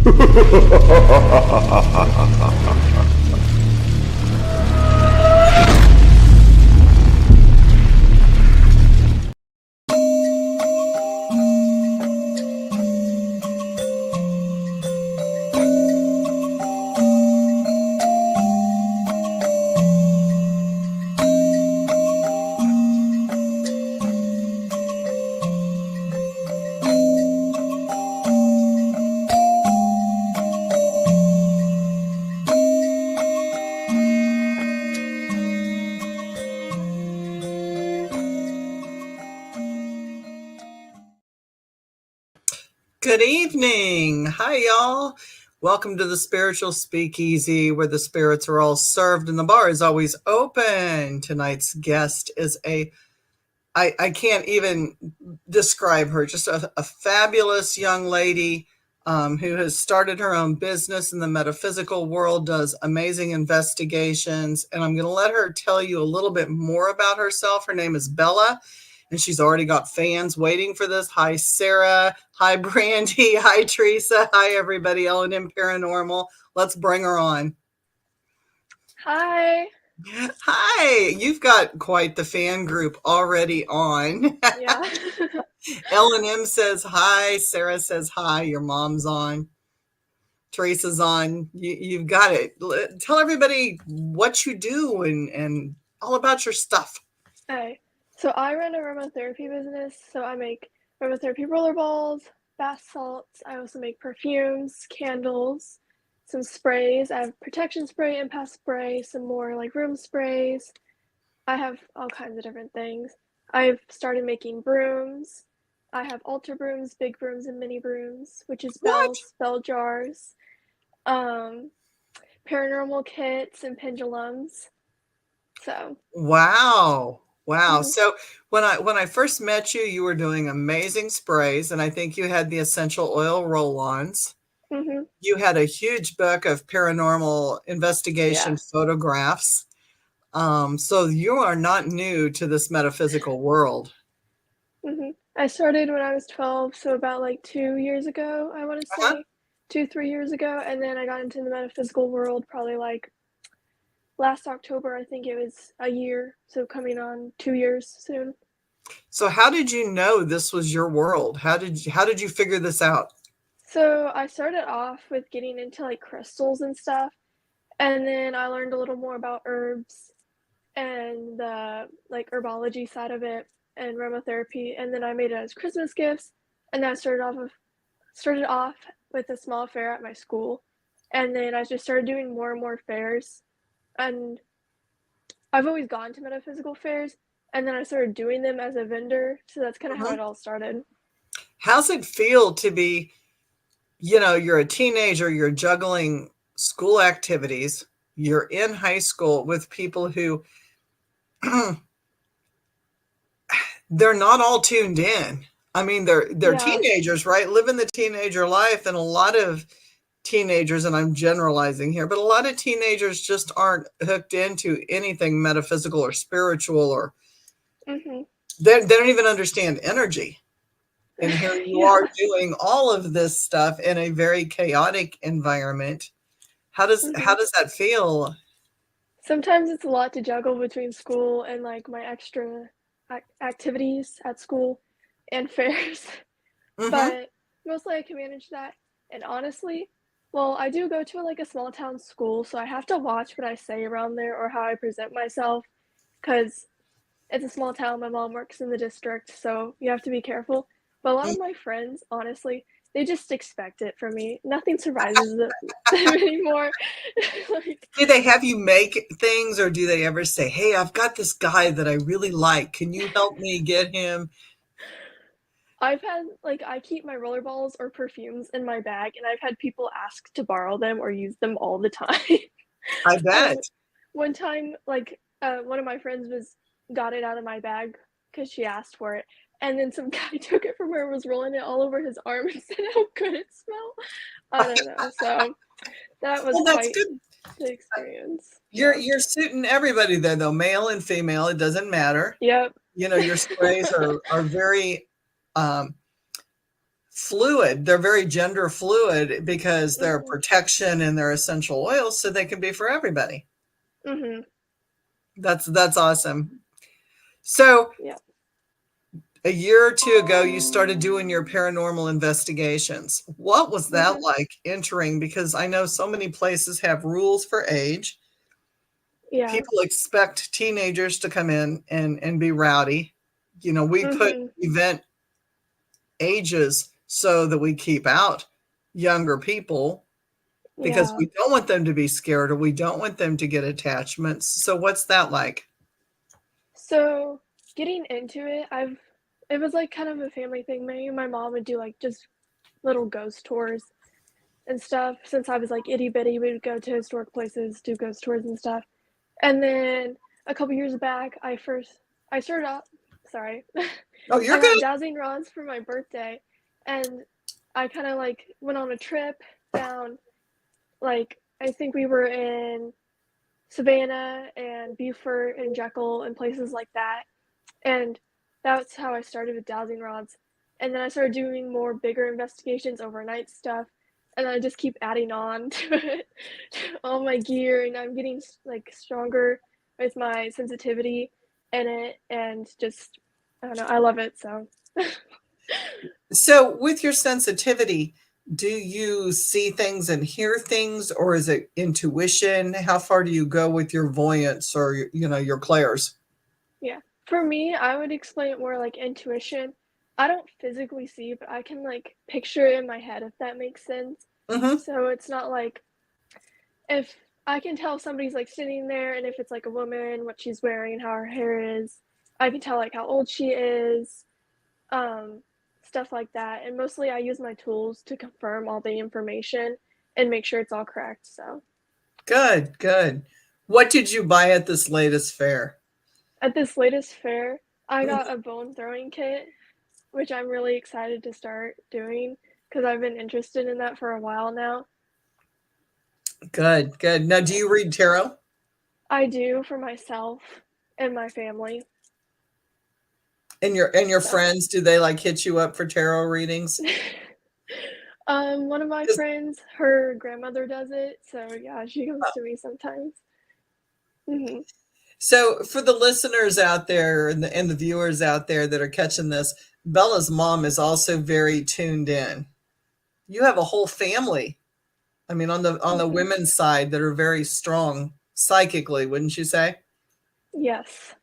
Good evening. Hi, y'all. Welcome to the Spiritual Speakeasy, where the spirits are all served and the bar is always open. Tonight's guest is I can't even describe her, just a fabulous young lady who has started her own business in the metaphysical world, does amazing investigations. And I'm going to let her tell you a little bit more about herself. Her name is Bella. And she's already got fans waiting for this. Hi, Sarah. Hi, Brandy. Hi, Teresa. Hi, everybody. L&M Paranormal. Let's bring her on. Hi. Hi. You've got quite the fan group already on. Yeah. L&M says hi. Sarah says hi. Your mom's on. Teresa's on. You've got it. Tell everybody what you do and all about your stuff. Hi. So I run a aromatherapy business. So I make aromatherapy roller balls, bath salts. I also make perfumes, candles, some sprays. I have protection spray, impact spray, some more like room sprays. I have all kinds of different things. I've started making brooms. I have altar brooms, big brooms, and mini brooms, which is bells, bell jars, paranormal kits, and pendulums. So Wow. So when I first met you, you were doing amazing sprays, and I think you had the essential oil roll-ons. You had a huge book of paranormal investigation photographs. So you are not new to this metaphysical world. I started when I was 12, so about like 2 years ago, I want to say 2-3 years ago, and then I got into the metaphysical world probably like last October. I think it was a year, so coming on 2 years soon. So how did you know this was your world? How did you figure this out? So I started off with getting into like crystals and stuff, and then I learned a little more about herbs and the like herbology side of it and aromatherapy, and then I made it as Christmas gifts, and then I started off with a small fair at my school, and then I just started doing more and more fairs, and I've always gone to metaphysical fairs, and then I started doing them as a vendor, so that's kind of how it all started. How's it feel to be, you're a teenager, you're juggling school activities, you're in high school with people who they're not all tuned in. I mean, they're teenagers, right? Living the teenager life, and a lot of teenagers, and I'm generalizing here, but a lot of teenagers just aren't hooked into anything metaphysical or spiritual, or they don't even understand energy. And here you are doing all of this stuff in a very chaotic environment. How does that feel? Sometimes it's a lot to juggle between school and like my extra activities at school and fairs, but mostly I can manage that. And honestly, well, I do go to like a small town school, so I have to watch what I say around there or how I present myself, because it's a small town. My mom works in the district, so you have to be careful. But a lot of my friends, honestly, they just expect it from me. Nothing surprises them anymore. Like, do they have you make things, or do they ever say, hey, I've got this guy that I really like, can you help me get him? I've had, like, I keep my rollerballs or perfumes in my bag, and I've had people ask to borrow them or use them all the time. I bet. One time, like, one of my friends got it out of my bag because she asked for it, and then some guy took it from her and was rolling it all over his arm and said how good it smelled. I don't know. So that was quite the experience. You're suiting everybody there, though, male and female. It doesn't matter. Yep. Your sprays are very fluid. They're very gender fluid because they're Mhm. protection and they're essential oils, so they can be for everybody. Mhm. That's awesome. So Yeah. a year or two ago, you started doing your paranormal investigations. What was that Mhm. like entering? Because I know so many places have rules for age. Yeah. People expect teenagers to come in and be rowdy. You know, we put Mhm. event ages so that we keep out younger people because Yeah. we don't want them to be scared or we don't want them to get attachments. So what's that like? So, getting into it, it was like kind of a family thing. Me and my mom would do like just little ghost tours and stuff. Since I was like itty bitty, we would go to historic places, do ghost tours and stuff. And then a couple years back, I started out. Sorry, Oh, you're I got good. dowsing rods for my birthday, and I kind of like went on a trip down. Like I think we were in Savannah and Beaufort and Jekyll and places like that. And that's how I started with dowsing rods. And then I started doing more bigger investigations, overnight stuff, and I just keep adding on to it, to all my gear, and I'm getting like stronger with my sensitivity in it, and just I don't know, I love it. So So with your sensitivity, do you see things and hear things or is it intuition? How far do you go with your voyance or your clairs? yeah, for me, I would explain it more like intuition. I don't physically see, but I can like picture it in my head if that makes sense. Mhm. So it's not like if I can tell somebody's like sitting there and if it's like a woman, what she's wearing, how her hair is. I can tell like how old she is, um, stuff like that. And mostly I use my tools to confirm all the information and make sure it's all correct. So Good, good. What did you buy at this latest fair? at this latest fair, I Mhm. got a bone throwing kit, which I'm really excited to start doing because I've been interested in that for a while now. Good, good. Now, do Yeah. you read tarot? I do for myself and my family. And your So friends, do they like hit you up for tarot readings? One of my 'Cause friends, her grandmother does it, so yeah, she comes to me sometimes. Mhm. So, for the listeners out there and the viewers out there that are catching this, Bella's mom is also very tuned in. You have a whole family. I mean, on the Mhm. women's side that are very strong psychically, wouldn't you say? Yes,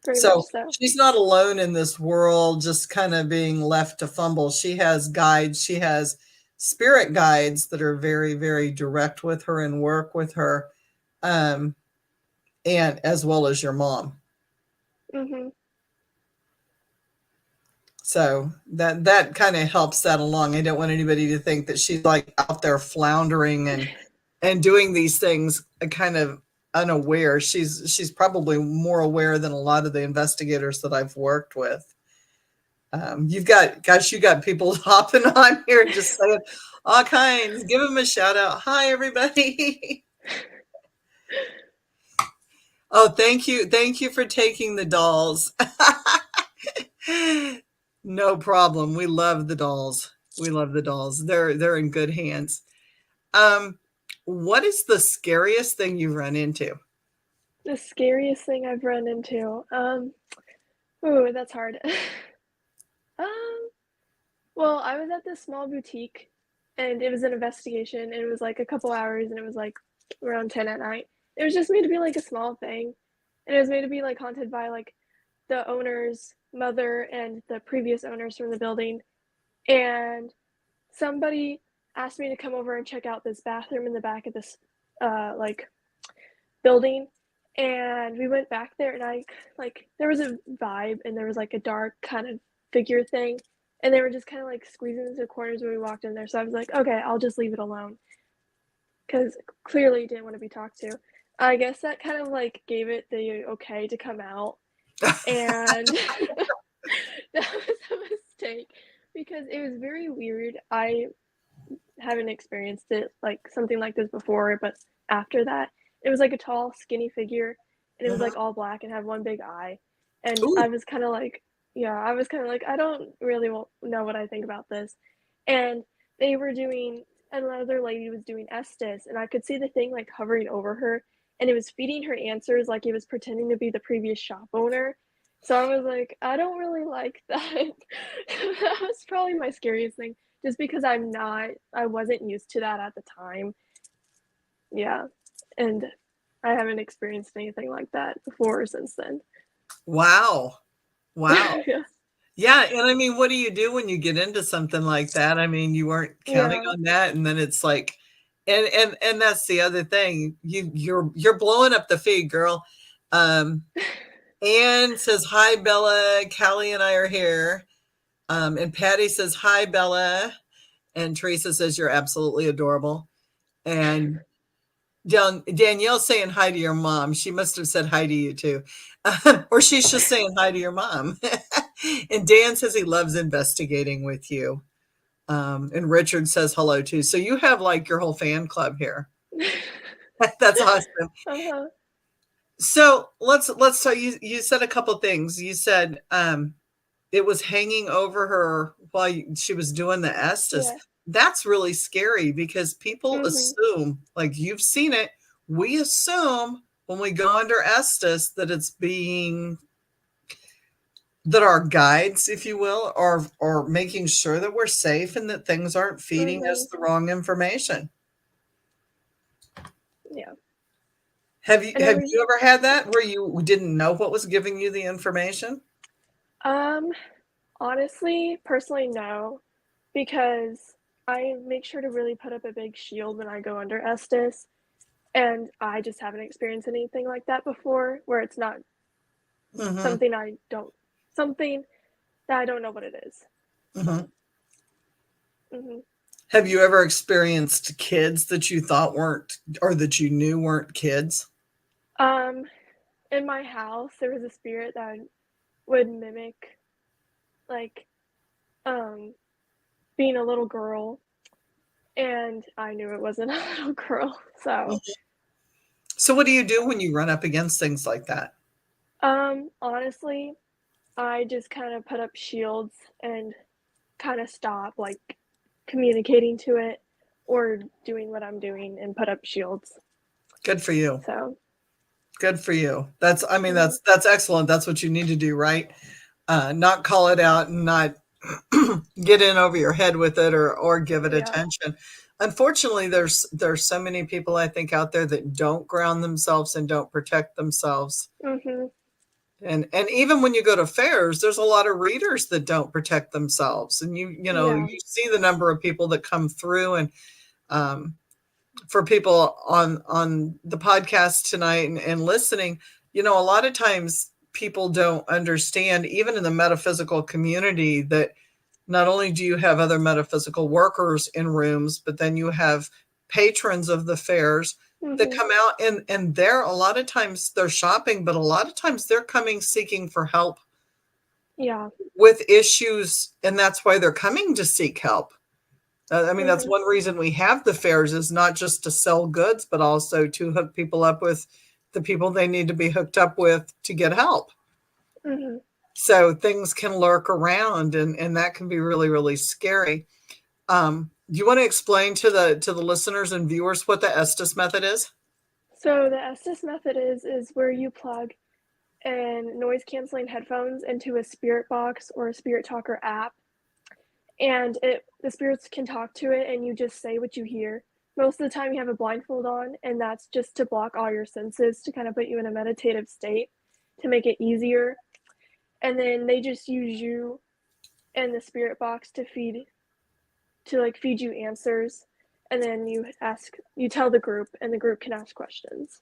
very much So so. she's not alone in this world, just kind of being left to fumble. She has guides. She has spirit guides that are very, very direct with her and work with her, um, and as well as your mom. Mhm. So that kind of helps that along. I don't want anybody to think that she's like out there floundering and doing these things kind of unaware. She's probably more aware than a lot of the investigators that I've worked with. You got people hopping on here just saying all kinds. Give them a shout out. Hi, everybody. Oh, thank you for taking the dolls. No problem. We love the dolls. We love the dolls. They're in good hands. Um, what is the scariest thing you've run into? The scariest thing I've run into, ooh, that's hard. Um, well, I was at this small boutique, and it was an investigation, and it was, like, a couple hours, and it was, like, around 10 at night. It was just made to be, like, a small thing, and it was made to be, like, haunted by, like, the owner's mother and the previous owners from the building, and somebody asked me to come over and check out this bathroom in the back of this, like, building, and we went back there, and there was a vibe, and there was, like, a dark kind of figure thing, and they were just kinda, like, squeezing into the corners when we walked in there, so I was like, "Okay, I'll just leave it alone," because clearly didn't wanna be talked to. I guess that kind of, like, gave it the okay to come out, and that was a mistake because it was very weird. I haven't experienced it like something like this before, but after that, it was like a tall, skinny figure, and it was Mhm. like all black and had one big eye. And Ooh, I was kind of like, yeah, I was kinda like, "I don't really know what I think about this." And they were doing another lady was doing Estes, and I could see the thing, like, hovering over her, and it was feeding her answers like it was pretending to be the previous shop owner. So I was like, "I don't really like that." That was probably my scariest thing, just because I wasn't used to that at the time. Yeah, and I haven't experienced anything like that before or since then. Wow. Wow. Yeah. Yeah, and I mean, what do you do when you get into something like that? I mean, you weren't counting Yeah. on that, and then it's like and that's the other thing. You're blowing up the feed, girl. Um, Anne says, "Hi, Bella. Callie and I are here." And Patty says, "Hi, Bella." And Teresa says, "You're absolutely adorable." And Danielle's saying hi to your mom. She must have said hi to you too. Or she's just saying hi to your mom. And Dan says he loves investigating with you. And Richard says hello too. So you have like your whole fan club here. That's awesome. Uh-huh. So let's tell you. You said a couple things. You said it was hanging over her while she was doing the Estes. Yeah. That's really scary because people Mhm. assume, like you've seen it, we assume when we go under Estes that it's being that our guides, if you will, are making sure that we're safe and that things aren't feeding us Mhm. the wrong information. Yeah. Have you And I have was you ever had that where you didn't know what was giving you the information? um, honestly, personally, no, because I make sure to really put up a big shield when I go under Estes, and I just haven't experienced anything like that before, where it's not Hmm. something I don't something that I don't know what it is. Hmm. So, mhm. Have you ever experienced kids that you thought weren't or that you knew weren't kids? Um, in my house, there was a spirit that would mimic, like, um, being a little girl, and I knew it wasn't a little girl, so, Mhm. So what do you do when you run up against things like that? honestly, I just kinda put up shields and kinda stop, like, communicating to it or doing what I'm doing and put up shields, Good for you. so, Good for you. That's I mean, mhm, that's excellent. That's what you need to do, right? Not call it out and not get in over your head with it or give it yeah, attention. Unfortunately, there's so many people I think out there that don't ground themselves and don't protect themselves. mhm, And even when you go to fairs, there's a lot of readers that don't protect themselves. And yeah, you see the number of people that come through and um, for people on the podcast tonight and listening, a lot of times people don't understand, even in the metaphysical community, that not only do you have other metaphysical workers in rooms, but then you have patrons of the fairs that mhm, come out and they're a lot of times they're shopping, but a lot of times they're coming seeking for help yeah, with issues, and that's why they're coming to seek help. I mean, that's mhm, one reason we have the fairs is not just to sell goods, but also to hook people up with the people they need to be hooked up with to get help. mhm. So things can lurk around and that can be really, really scary. Do you want to explain to the listeners and viewers what the Estes method is? So the Estes method is where you plug in noise canceling headphones into a spirit box or a spirit talker app, and it the spirits can talk to it and you just say what you hear. Most of the time you have a blindfold on, and that's just to block all your senses to kind of put you in a meditative state to make it easier. And then they just use you and the spirit box to feed you answers, and then you tell the group, and the group can ask questions.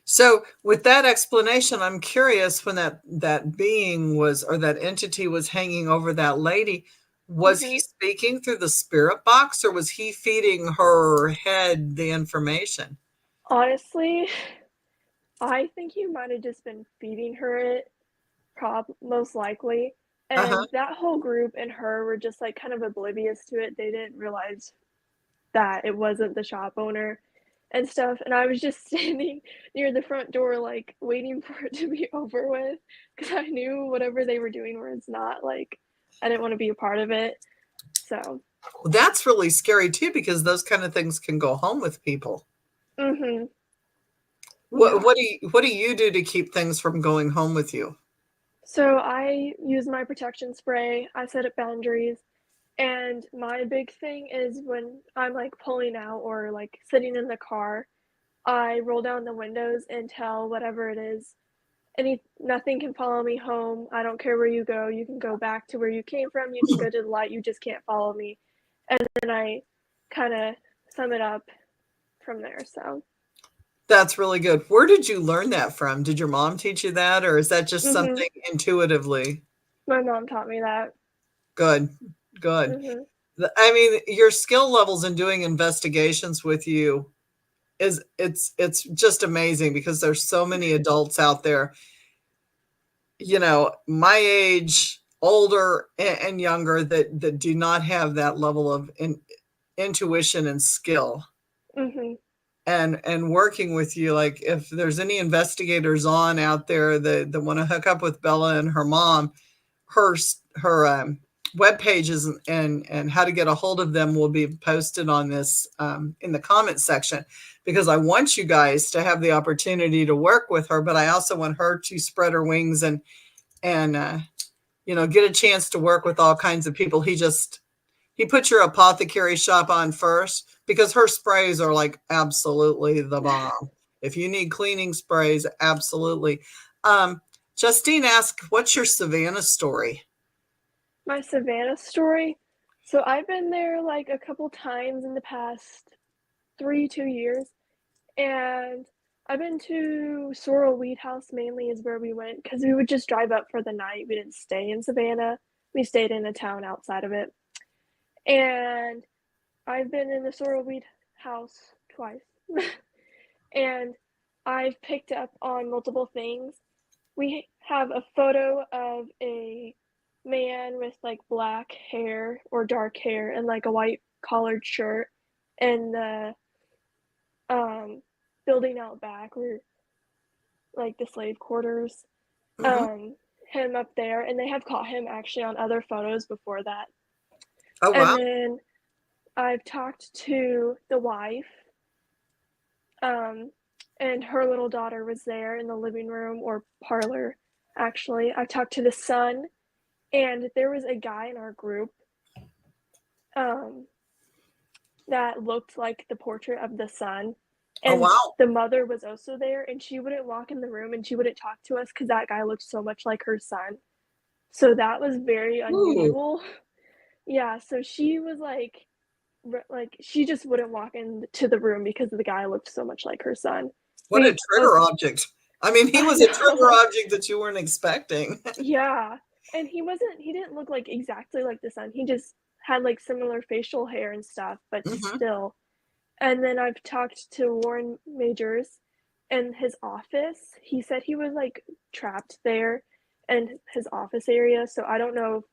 So with that explanation, I'm curious when that being was or that entity was hanging over that lady, was he Mhm. speaking through the spirit box or was he feeding her head the information? Honestly, I think you might have just been feeding her it, most likely. Uh-huh. And that whole group and her were just like kind of oblivious to it. They didn't realize that it wasn't the shop owner. and stuff, and I was just standing near the front door, like, waiting for it to be over with because I knew whatever they were doing was not, like, I didn't wanna be a part of it, so Well, that's really scary too because those kind of things can go home with people. mhm, What yeah. what do you do to keep things from going home with you? So I use my protection spray, I set up boundaries, and my big thing is when I'm, like, pulling out or, like, sitting in the car, I roll down the windows and tell whatever it is, nothing can follow me home. I don't care where you go. You can go back to where you came from. You can go to the light. You just can't follow me. And then I kind of sum it up from there. So, That's really good. Where did you learn that from? Did your mom teach you that, or is that just mhm. something intuitively? My mom taught me that. Good, good. Mhm. I mean, your skill levels in doing investigations with you is it's just amazing because there's so many adults out there, my age, older and younger that do not have that level of intuition and skill. Mhm. And working with you, like if there's any investigators on out there that want to hook up with Bella and her mom, her web pages and how to get a hold of them will be posted on this in the comment section because I want you guys to have the opportunity to work with her, but I also want her to spread her wings and get a chance to work with all kinds of people. He put your apothecary shop on first because her sprays are like absolutely the bomb. If you need cleaning sprays, absolutely. Justine asked, what's your Savannah story? My Savannah story. So I've been there like a couple times in the past 2 years, and I've been to Sorrel Weed House mainly is where we went because we would just drive up for the night. We didn't stay in Savannah. We stayed in a town outside of it. And I've been in the Sorrel Weed House twice. And I've picked up on multiple things. We have a photo of a man with like black hair or dark hair and like a white collared shirt in the um building out back where like the slave quarters. Mm-hmm. Um him up there, and they have caught him actually on other photos before that. Oh, And wow. then I've talked to the wife, um, and her little daughter was there in the living room or parlor, actually. I talked to the son, and there was a guy in our group, um, that looked like the portrait of the son, Oh, and wow. the mother was also there, and she wouldn't walk in the room, and she wouldn't talk to us because that guy looked so much like her son. So that was very Ooh, unusual. Yeah, so she was like she just wouldn't walk into the room because the guy looked so much like her son. what a We both trigger object. I mean, he I was a trigger know. object that you weren't expecting. Yeah, and he didn't look, like, exactly like the son, he just had, like, similar facial hair and stuff, but Hmm. still. And then I've talked to Warren Majors in his office. He said he was, like, trapped there in his office area, so I don't know if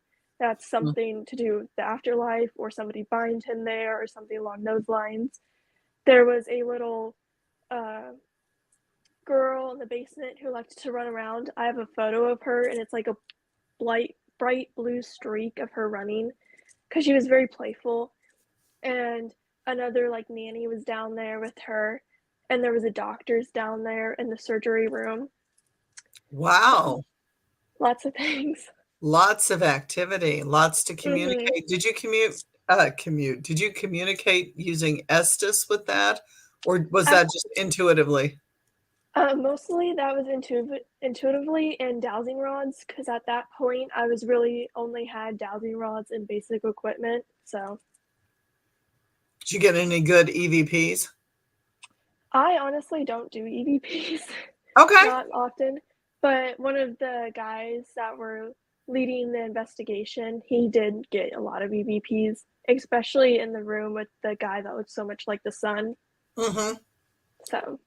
that's something to do with the afterlife or somebody bind him there or something along those lines. There was a little, uh, girl in the basement who liked to run around. I have a photo of her, and it's like a bright blue streak of her running because she was very playful. And another like nanny was down there with her, and there was a doctor's down there in the surgery room. So Wow. lots of things. Lots of activity, lots to Mhm. communicate. Did you commute? Did you communicate using Estes with that, or was At that just intuitively? Mostly that was intuitively and dowsing rods because at that point I was really only had dowsing rods and basic equipment. So Did you get any good EVPs? I honestly don't do EVPs, Okay. not often, but one of the guys that were leading the investigation, he did get a lot of EVPs, especially in the room with the guy that looked so much like the son. Mhm. So,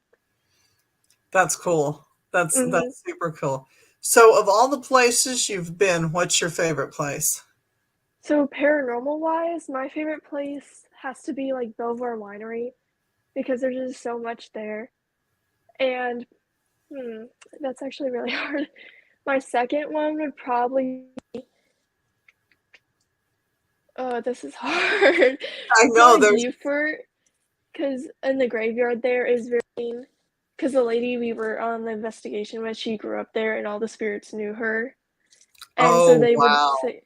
That's cool. mhm. That's super cool. So of all the places you've been, what's your favorite place? So paranormal wise, my favorite place has to be like Belvoir Winery. because there's just so much there. And hmm, that's actually really hard. My second one would probably oh, this is hard. I know Probably there's Buford, because in the graveyard there is very because the lady we were on the investigation with, she grew up there and all the spirits knew her. And so oh, they would wow. say,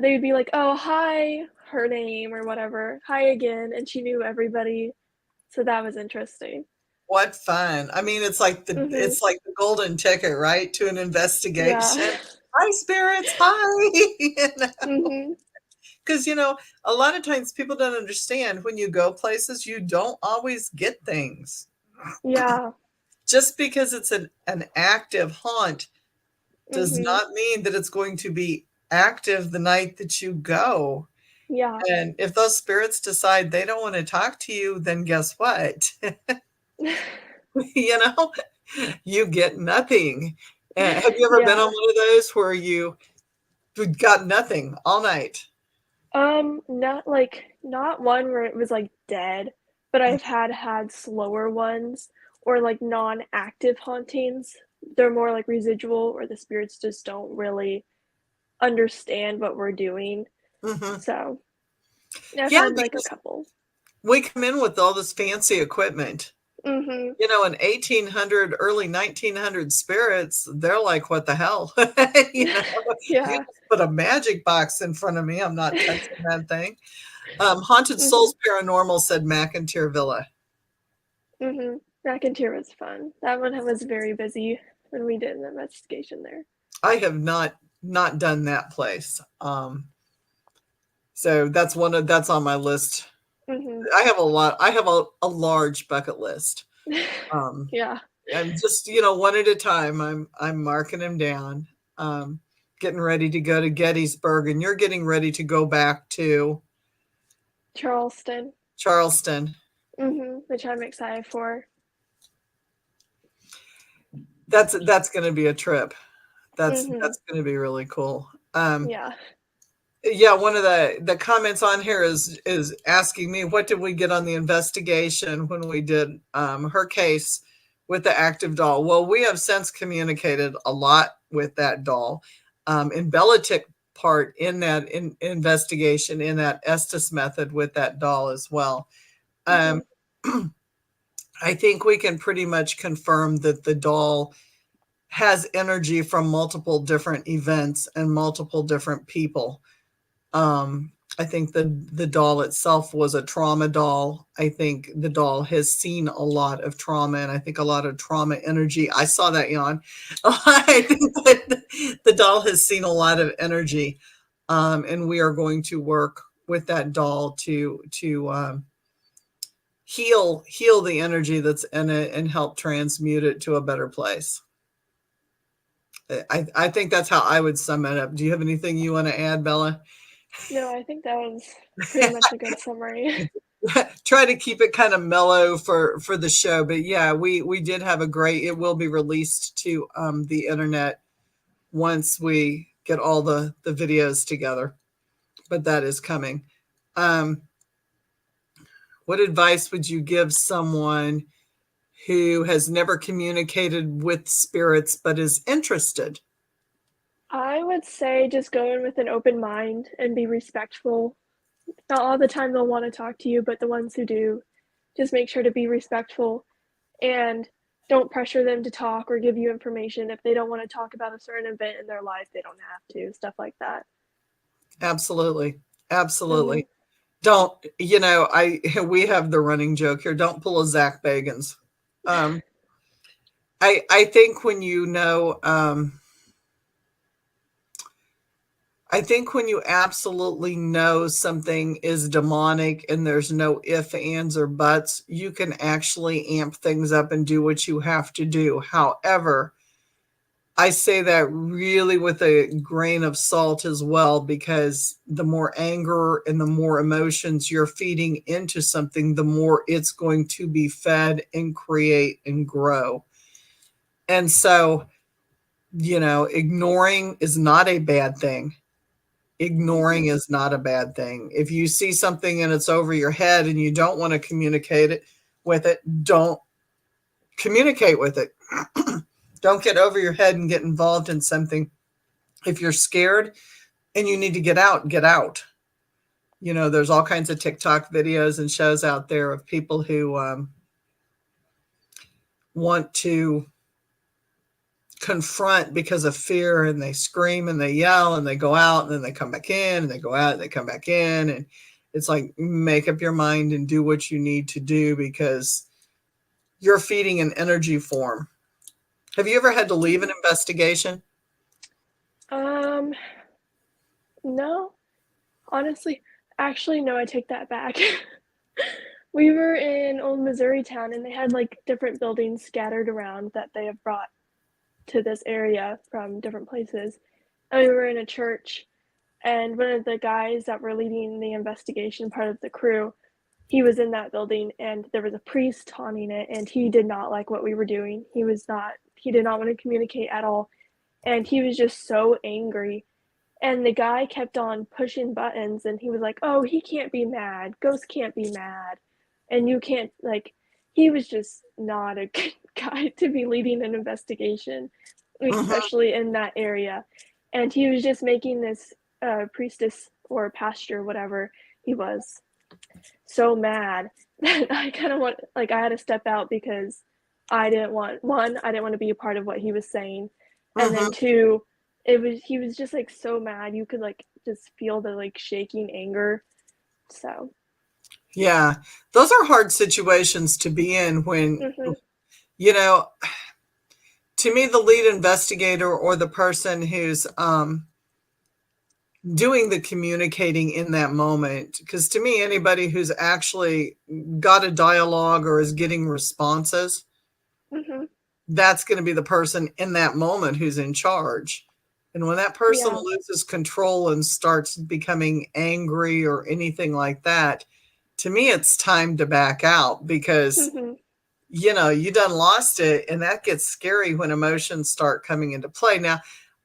they would be like, "Oh, hi," her name or whatever, "Hi again," and she knew everybody. So that was interesting. What fun. I mean, Mhm. it's like the golden ticket, right, to an Yeah. investigation. "Hi, spirits, hi." You know? Mhm. 'Cause, a lot of times people don't understand when you go places, you don't always get things. Yeah. Just because it's an active haunt does Mhm. not mean that it's going to be active the night that you go. Yeah. And if those spirits decide they don't wanna talk to you, then guess what? You know? You get nothing. Have you ever been on Yeah. one of those where you got nothing all night? Not one where it was, like, dead, but I've had slower ones or, like, non-active hauntings. They're more, like, residual or the spirits just don't really understand what we're doing. Mhm. So, I've Yeah, had, like, a because couple. we come in with all this fancy equipment. Mhm. In 1800, early 1900 spirits, they're like, "What the hell?" You know? You Yeah. just put a magic box in front of me, I'm not touching that thing. Haunted Mhm. Souls Paranormal said McIntyre Villa. Mhm. Racketeer was fun. That one was very busy when we did an investigation there. I have not done that place. So that's on my list. Mhm. I have a large bucket list. Um, Yeah. I'm just, one at a time. I'm marking them down. Um, Getting ready to go to Gettysburg, and you're getting ready to go back to Charleston. Charleston. Which I'm excited for. That's going to be a trip. Mhm. That's going to be really cool. Yeah. Yeah, one of the comments on here is asking me what did we get on the investigation when we did her case with the active doll. Well, we have since communicated a lot with that doll. In Bella took part in that investigation in that Estes method with that doll as well. Um, Mhm. I think we can pretty much confirm that the doll has energy from multiple different events and multiple different people. I think the doll itself was a trauma doll. I think the doll has seen a lot of trauma, and I think a lot of trauma energy. I saw that yawn. I think that the doll has seen a lot of energy, and we are going to work with that doll to heal the energy that's in it and help transmute it to a better place. I think that's how I would sum it up. Do you have anything you want to add, Bella? No, I think that was pretty much a good summary. Try to keep it kind of mellow for the show, but yeah, we did have a great. It will be released to the internet once we get all the videos together, but that is coming. um what advice would you give someone who has never communicated with spirits but is interested? I would say just go in with an open mind and be respectful. Not all the time they'll wanna talk to you, but the ones who do, just make sure to be respectful and don't pressure them to talk or give you information. If they don't wanna talk about a certain event in their life, they don't have to, stuff like that. Absolutely, absolutely. Mhm. Don't, I we have the running joke here, don't pull a Zach Bagans. um I think when I think when you absolutely know something is demonic and there's no if, ands, or buts, you can actually amp things up and do what you have to do. However, I say that really with a grain of salt as well, because the more anger and the more emotions you're feeding into something, the more it's going to be fed and create and grow. And so, ignoring is not a bad thing. Ignoring is not a bad thing. If you see something and it's over your head and you don't want to communicate it, with it, don't communicate with it. Don't get over your head and get involved in something. If you're scared and you need to get out, get out. You know, there's all kinds of TikTok videos and shows out there of people who want to confront because of fear, and they scream and they yell and they go out and then they come back in and they go out and they come back in. And it's like, make up your mind and do what you need to do, because you're feeding an energy form. Have you ever had to leave an investigation? No, honestly, actually, no, I take that back. We were in old Missouri town and they had like different buildings scattered around that they have brought to this area from different places. And we were in a church, and one of the guys that were leading the investigation, part of the crew, he was in that building, and there was a priest haunting it, and he did not like what we were doing. He did not want to communicate at all. And he was just so angry. And the guy kept on pushing buttons, and he was like, oh, he can't be mad. Ghost can't be mad. And you can't, like, he was just not a good guy to be leading an investigation, especially in that area. And he was just making this priestess or pastor, whatever he was, so mad that I kind of I had to step out, because I didn't want, one, I didn't want to be a part of what he was saying. And then two, he was just like so mad. You could like just feel the like shaking anger. So Yeah, those are hard situations to be in when, you know, to me, the lead investigator or the person who's doing the communicating in that moment, because to me, anybody who's actually got a dialogue or is getting responses, that's going to be the person in that moment who's in charge. And when that person loses control and starts becoming angry or anything like that, to me, it's time to back out, because, you know, you done lost it. And that gets scary when emotions start coming into play. Now,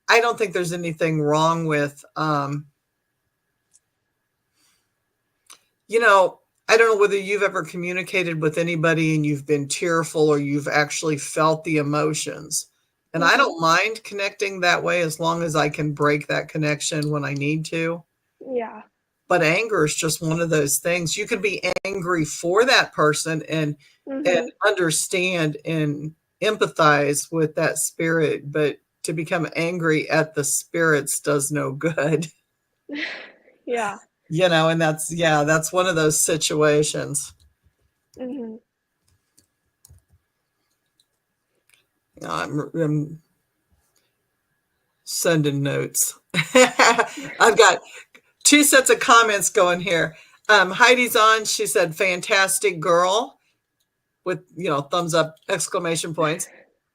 I don't think there's anything wrong with, you know, I don't know whether you've ever communicated with anybody and you've been tearful or you've actually felt the emotions. And I don't mind connecting that way as long as I can break that connection when I need to. Yeah. But anger is just one of those things. You can be angry for that person and understand and empathize with that spirit, but to become angry at the spirits does no good. Yeah. You know, and that's one of those situations. You know, I'm sending notes. I've got two sets of comments going here. Heidi's on. She said, fantastic girl, with, you know, thumbs up, exclamation points.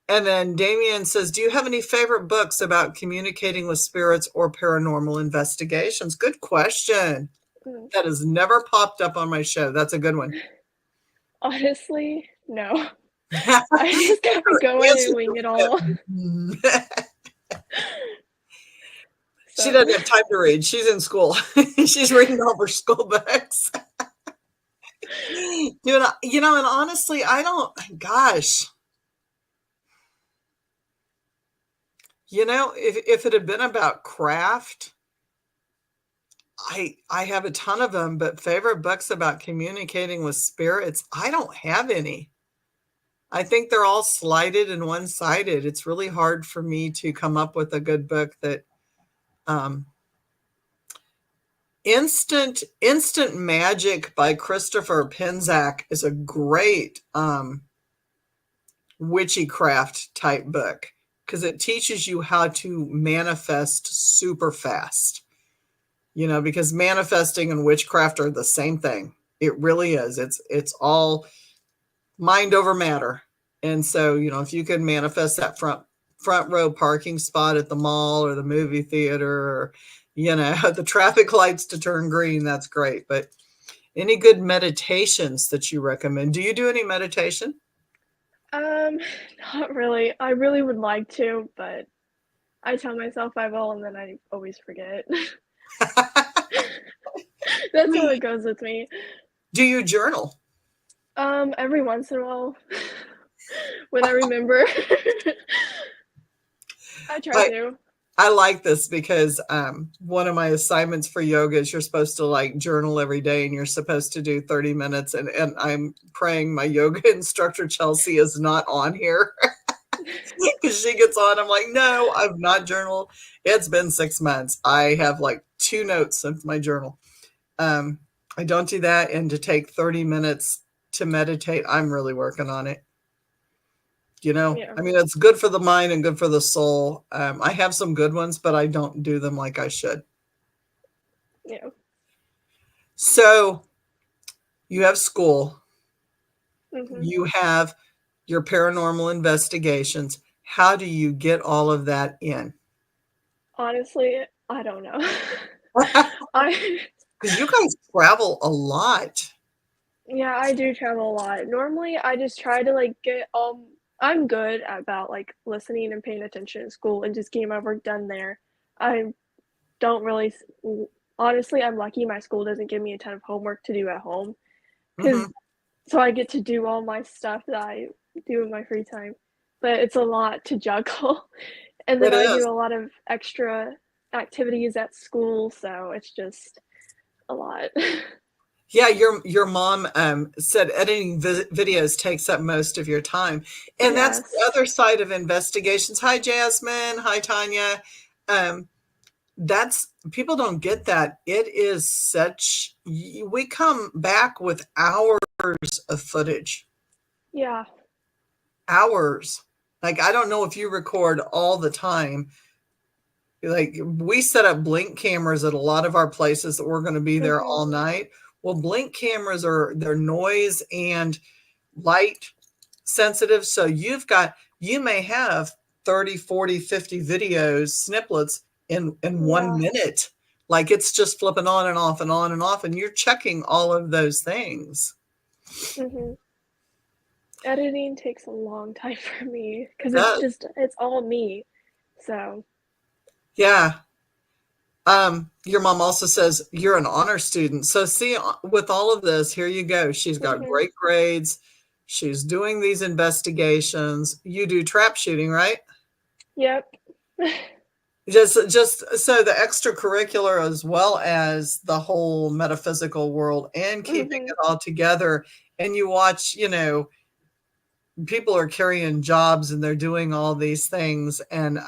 And then Damien says, do you have any favorite books about communicating with spirits or paranormal investigations? Good question. That has never popped up on my show. That's a good one. Honestly, no. I just kind of go in and wing it all. She doesn't have time to read. She's in school. She's reading all her school books. Dude, you know, and honestly, I don't, gosh. You know, if it had been about craft, I have a ton of them, but favorite books about communicating with spirits, I don't have any. I think they're all slighted and one-sided. It's really hard for me to come up with a good book that Instant Magic by Christopher Penczak is a great witchcraft type book, because it teaches you how to manifest super fast. You know, because manifesting and witchcraft are the same thing. It really is. It's all mind over matter. And so, you know, if you can manifest that front row parking spot at the mall or the movie theater, or, you know, the traffic lights to turn green, that's great. But any good meditations that you recommend? Do you do any meditation? Not really. I really would like to, but I tell myself I will, and then I always forget. That's how it goes with me. Do you journal? Every once in a while, when I remember, I try I to. I like this because one of my assignments for yoga is you're supposed to like journal every day and you're supposed to do 30 minutes. And I'm praying my yoga instructor, Chelsea, is not on here because she gets on. I'm like, no, I've not journaled. It's been 6 months. I have like 2 notes in my journal. Um, I don't do that. And to take 30 minutes to meditate, I'm really working on it. Yeah, I mean, it's good for the mind and good for the soul. I have some good ones, but I don't do them like I should. yeah. So you have school, Mhm. you have your paranormal investigations. How do you get all of that in? Honestly, I don't know. Because I you guys travel a lot. Yeah, I do travel a lot. Normally, I just try to, like, get, I'm good about, like, listening and paying attention in school and just getting my work done there. I don't really s w honestly, I'm lucky my school doesn't give me a ton of homework to do at home, Hmm. 'cause so I get to do all my stuff that I do in my free time, but it's a lot to juggle, and then It I is. do a lot of extra activities at school, so it's just a lot. Yeah, your mom said editing videos takes up most of your time, and that's the Yes. other side of investigations. Hi, Jasmine. Hi, Tanya. Um, that's people don't get that. It is such we come back with hours of footage. Yeah. Hours. Like I don't know if you record all the time. Like we set up blink cameras at a lot of our places that we're going to be there Mhm. all night. Well, blink cameras are they're noise and light sensitive. So you may have 30, 40, 50 videos, snippets in one Yeah. minute. Like it's just flipping on and off and on and off, and you're checking all of those things. Mhm. Editing takes a long time for me It because does. it's all me. So, Yeah. Your mom also says you're an honor student. So see, with all of this, here you go. She's got mhm. great grades. She's doing these investigations. You do trap shooting, right? Yep. Just so the extracurricular as well as the whole metaphysical world and keeping Mhm. it all together. And you watch, people are carrying jobs and they're doing all these things. And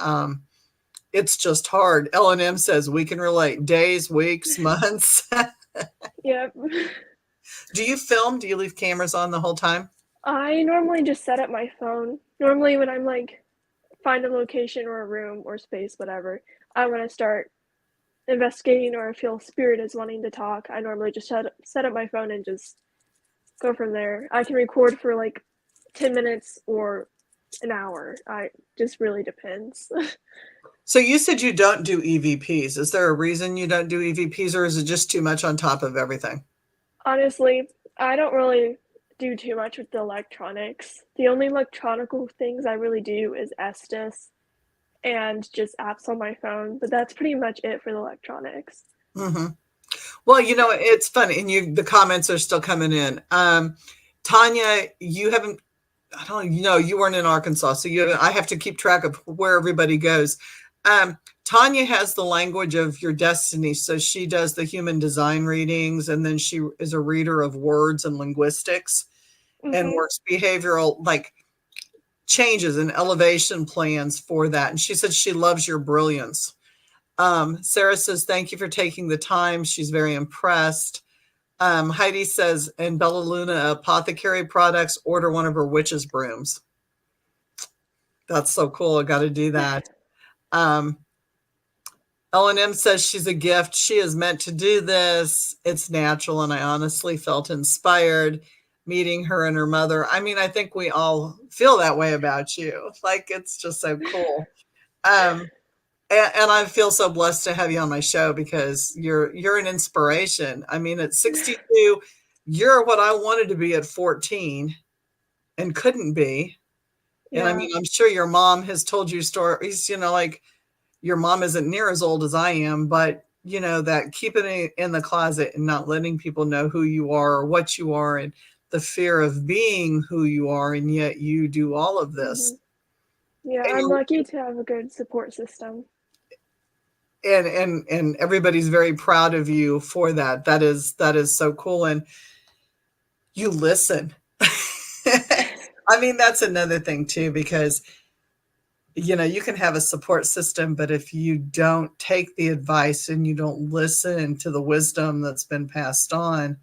it's just hard. L&M says we can relate days, weeks, months. Yep. Do you film? Do you leave cameras on the whole time? I normally just set up my phone. Normally when I'm, like, find a location or a room or space, whatever, I wanna start investigating or feel spirit is wanting to talk, I normally just set up my phone and just go from there. I can record for, like, 10 minutes or an hour. I just really depends. So you said you don't do EVPs. Is there a reason you don't do EVPs or is it just too much on top of everything? Honestly, I don't really do too much with the electronics. The only electronical things I really do is Estes and just apps on my phone, but that's pretty much it for the electronics. Hmm. Well, it's funny, and the comments are still coming in. Tanya, you haven't. I don't know. You weren't in Arkansas, so I have to keep track of where everybody goes. Tanya has the language of your destiny, so she does the human design readings, and then she is a reader of words and linguistics, and Mhm. works behavioral like changes and elevation plans for that. And she said she loves your brilliance. Sarah says, thank you for taking the time. She's very impressed. Heidi says, and Bella Luna Apothecary Products, order one of her witch's brooms. That's so cool. I got to do that. Um, L&M says she's a gift. She is meant to do this. It's natural. And I honestly felt inspired meeting her and her mother. I mean, I think we all feel that way about you. Like, it's just so cool. Um, and I feel so blessed to have you on my show because you're an inspiration. I mean, at 62, you're what I wanted to be at 14 and couldn't be. And I Yeah. mean, I'm sure your mom has told you stories, like your mom isn't near as old as I am, but that keeping it in the closet and not letting people know who you are or what you are and the fear of being who you are, and yet you do all of Mhm. this. Yeah, And I'm you lucky to have a good support system. and everybody's very proud of you for that. That is so cool. And you listen. I mean, that's another thing too, because you can have a support system, but if you don't take the advice and you don't listen to the wisdom that's been passed on,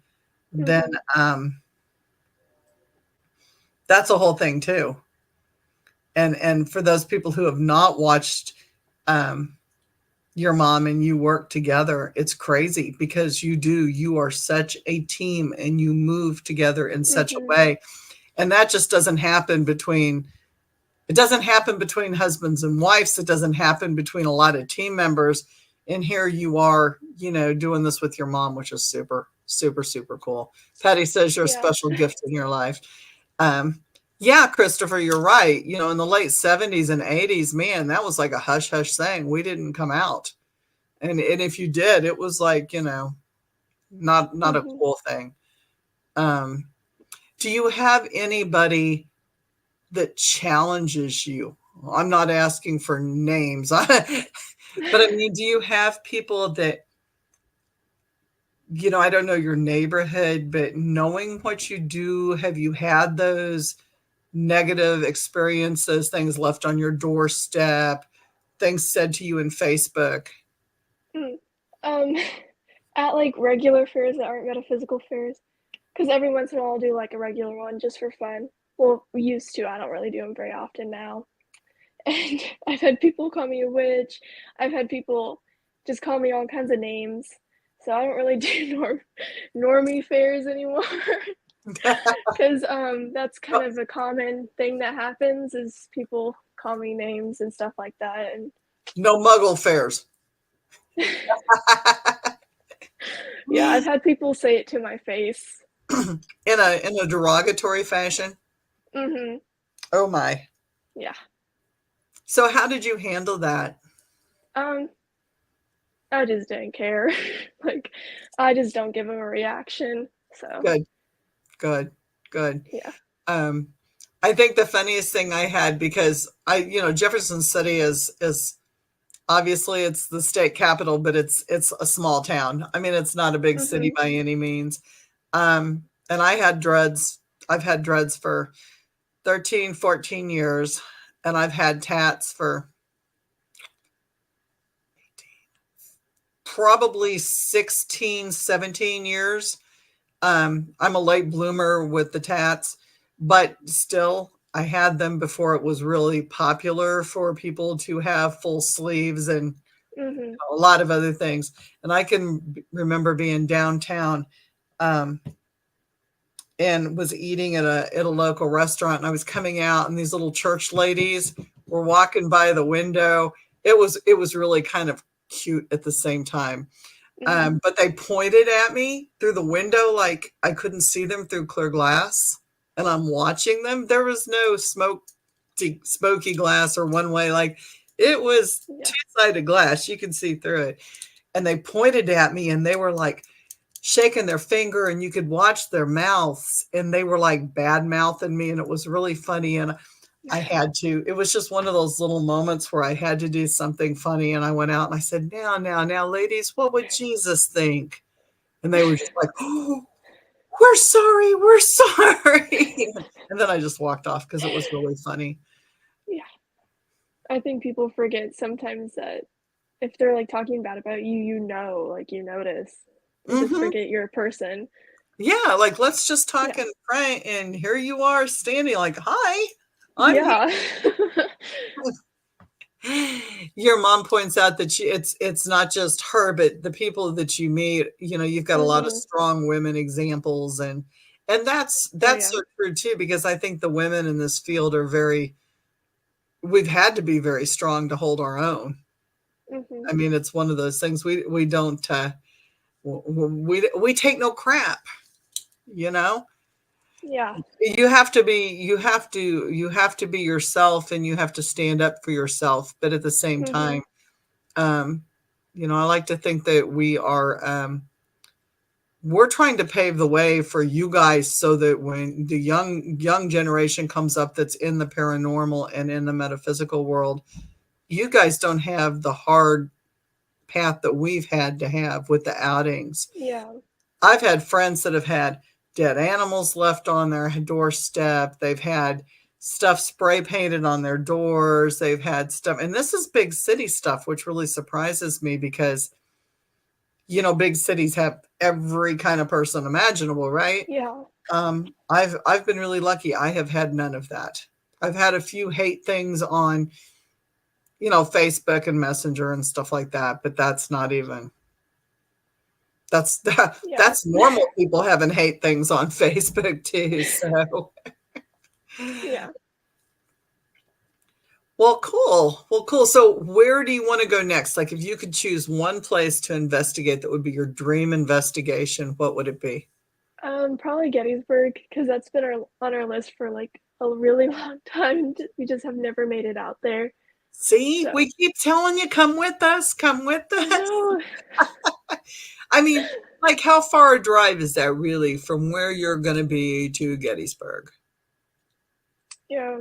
then Mhm. um, that's a whole thing too. And for those people who have not watched um, your mom and you work together, it's crazy because you are such a team and you move together in such a Mhm. way. And that just doesn't happen between it doesn't happen between husbands and wives. It doesn't happen between a lot of team members. And here you are, doing this with your mom, which is super, super, super cool. Patty says you're a Yeah. special gift in your life. Um, yeah, Christopher, you're right. In the late 70s and 80s, man, that was like a hush hush thing. We didn't come out. And if you did, it was like, not a Mhm. cool thing. Um, do you have anybody that challenges you? I'm not asking for names, but I mean, do you have people that, I don't know your neighborhood, but knowing what you do, have you had those negative experiences, things left on your doorstep, things said to you in Facebook? Mm. Um, at, like, regular fairs that aren't metaphysical fairs, because every once in a while I'll do, like, a regular one just for fun. Well, we used to, I don't really do them very often now. And I've had people call me a witch. I've had people just call me all kinds of names. So I don't really do normie fairs anymore. 'Cause, that's kind of a common thing that happens is people call me names and stuff like that, and No muggle fairs. yeah, I've had people say it to my face. In a derogatory fashion. Mhm. Oh my. Yeah. So how did you handle that? Um, I just didn't care. Like, I just don't give 'em a reaction, so, Good, good, good. yeah. Um, I think the funniest thing I had, because Jefferson City is obviously it's the state capital, but it's a small town. I mean, it's not a big city Mhm. by any means. And I had dreads. I've had dreads for 13, 14 years, and I've had tats for probably 16, 17 years. I'm a late bloomer with the tats, but still, I had them before it was really popular for people to have full sleeves and Mhm. a lot of other things. And I can remember being downtown um, and was eating at a local restaurant, and I was coming out, and these little church ladies were walking by the window. It was really kind of cute at the same time. Mhm. But they pointed at me through the window like I couldn't see them through clear glass, and I'm watching them. There was no smoky glass or one way. Like it was Yeah. two-sided glass. You could see through it. And they pointed at me and they were like shaking their finger and you could watch their mouths and they were like bad mouthing me and it was really funny. And it was just one of those little moments where I had to do something funny. And I went out and I said, now, ladies, what would Jesus think? And they were just like, oh, we're sorry. We're sorry. And then I just walked off because it was really funny. Yeah. I think people forget sometimes that if they're, like, talking bad about you, like, you notice, and just Hmm. forget you're a person. Yeah. Like, let's just talk Yeah. and pray. And here you are standing like, hi, I'm here. Yeah. Your mom points out that it's not just her, but the people that you meet, you've got a lot of Mhm. strong women examples and that's Oh, that's yeah. so true too, because I think the women in this field are we've had to be very strong to hold our own. Mhm. I mean, it's one of those things we don't we take no crap, you know? Yeah. You have to be yourself and you have to stand up for yourself, but at the same Mhm. time, I like to think that we are we're trying to pave the way for you guys so that when the young generation comes up that's in the paranormal and in the metaphysical world, you guys don't have the hard path that we've had to have with the outings. Yeah. I've had friends that have had dead animals left on their doorstep. They've had stuff spray painted on their doors. They've had stuff, and this is big city stuff, which really surprises me because, big cities have every kind of person imaginable, right? Yeah. I've been really lucky. I have had none of that. I've had a few hate things on, Facebook and Messenger and stuff like that, but that's not even Yeah. that's normal people having hate things on Facebook too. So, Yeah. well, cool. Well, cool. So, where do you want to go next? Like, if you could choose one place to investigate that would be your dream investigation, what would it be? Probably Gettysburg, because that's been on our list for like a really long time. We just have never made it out there. See, So we keep telling you, come with us, come with I us. know. I mean, like, how far a drive is that really from where you're going to be to Gettysburg? Yeah,